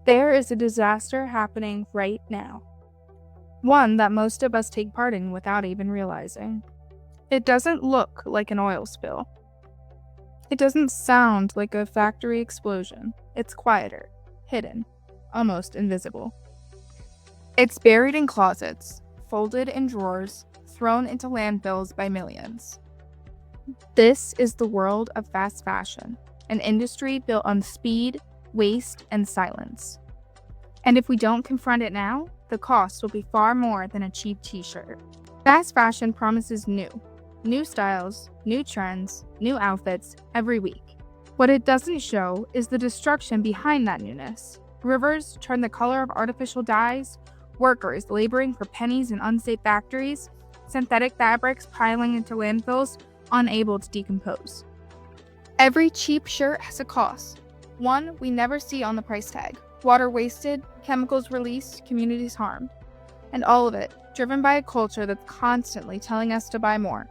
There is a disaster happening right now. One that most of us take part in without even realizing. It doesn't look like an oil spill. It doesn't sound like a factory explosion. It's quieter, hidden, almost invisible. It's buried in closets, folded in drawers, thrown into landfills by millions. This is the world of fast fashion, an industry built on speed, waste, and silence. And if we don't confront it now, the cost will be far more than a cheap t-shirt. Fast fashion promises new styles, new trends, new outfits every week. What it doesn't show is the destruction behind that newness. Rivers turn the color of artificial dyes, workers laboring for pennies in unsafe factories, synthetic fabrics piling into landfills, unable to decompose. Every cheap shirt has a cost, one we never see on the price tag. Water wasted, chemicals released, communities harmed. And all of it driven by a culture that's constantly telling us to buy more.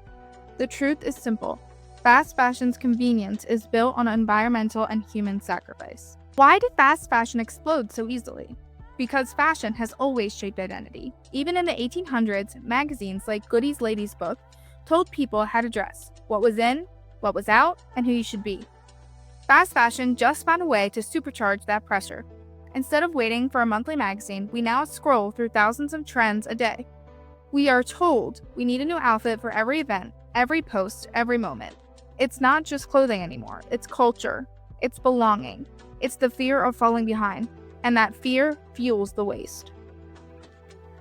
The truth is simple. Fast fashion's convenience is built on environmental and human sacrifice. Why did fast fashion explode so easily? Because fashion has always shaped identity. Even in the 1800s, magazines like Goody's Lady's Book told people how to dress, what was in, what was out, and who you should be. Fast fashion just found a way to supercharge that pressure. Instead of waiting for a monthly magazine, we now scroll through thousands of trends a day. We are told we need a new outfit for every event, every post, every moment. It's not just clothing anymore, it's culture, it's belonging, it's the fear of falling behind, and that fear fuels the waste.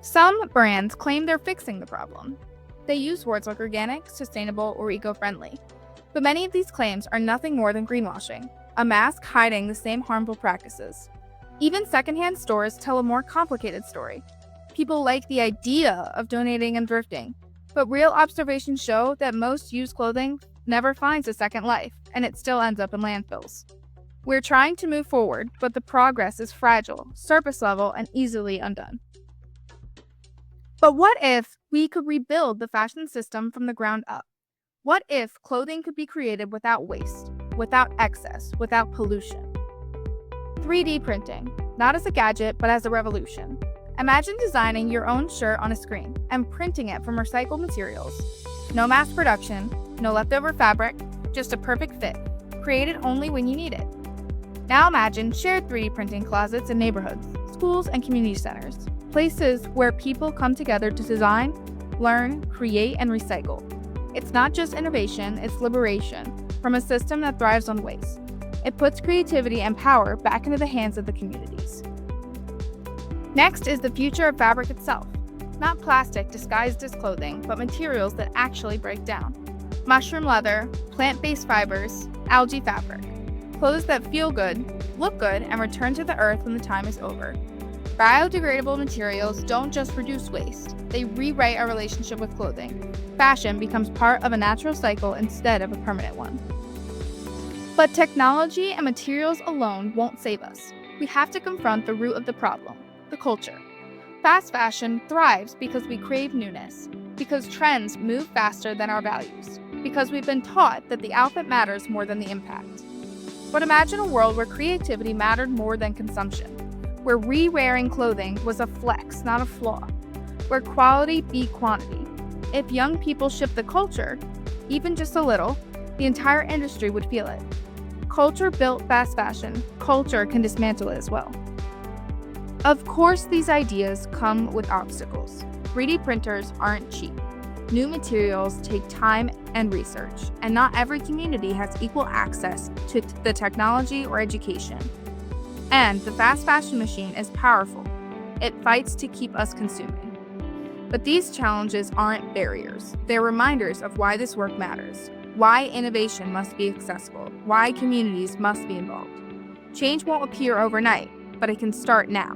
Some brands claim they're fixing the problem. They use words like organic, sustainable, or eco-friendly. But many of these claims are nothing more than greenwashing, a mask hiding the same harmful practices. Even secondhand stores tell a more complicated story. People like the idea of donating and thrifting, but real observations show that most used clothing never finds a second life, and it still ends up in landfills. We're trying to move forward, but the progress is fragile, surface level, and easily undone. But what if we could rebuild the fashion system from the ground up? What if clothing could be created without waste, without excess, without pollution? 3D printing, not as a gadget, but as a revolution. Imagine designing your own shirt on a screen and printing it from recycled materials. No mass production, no leftover fabric, just a perfect fit, created only when you need it. Now imagine shared 3D printing closets in neighborhoods, schools, and community centers, places where people come together to design, learn, create, and recycle. It's not just innovation, it's liberation from a system that thrives on waste. It puts creativity and power back into the hands of the communities. Next is the future of fabric itself. Not plastic disguised as clothing, but materials that actually break down. Mushroom leather, plant-based fibers, algae fabric. Clothes that feel good, look good, and return to the earth when the time is over. Biodegradable materials don't just reduce waste, they rewrite our relationship with clothing. Fashion becomes part of a natural cycle instead of a permanent one. But technology and materials alone won't save us. We have to confront the root of the problem, the culture. Fast fashion thrives because we crave newness, because trends move faster than our values, because we've been taught that the outfit matters more than the impact. But imagine a world where creativity mattered more than consumption, where re-wearing clothing was a flex, not a flaw, where quality beat quantity. If young people shift the culture, even just a little, the entire industry would feel it. Culture built fast fashion. Culture can dismantle it as well. Of course, these ideas come with obstacles. 3D printers aren't cheap. New materials take time and research, and not every community has equal access to the technology or education. And the fast fashion machine is powerful. It fights to keep us consuming. But these challenges aren't barriers. They're reminders of why this work matters, why innovation must be accessible, why communities must be involved. Change won't appear overnight, but it can start now.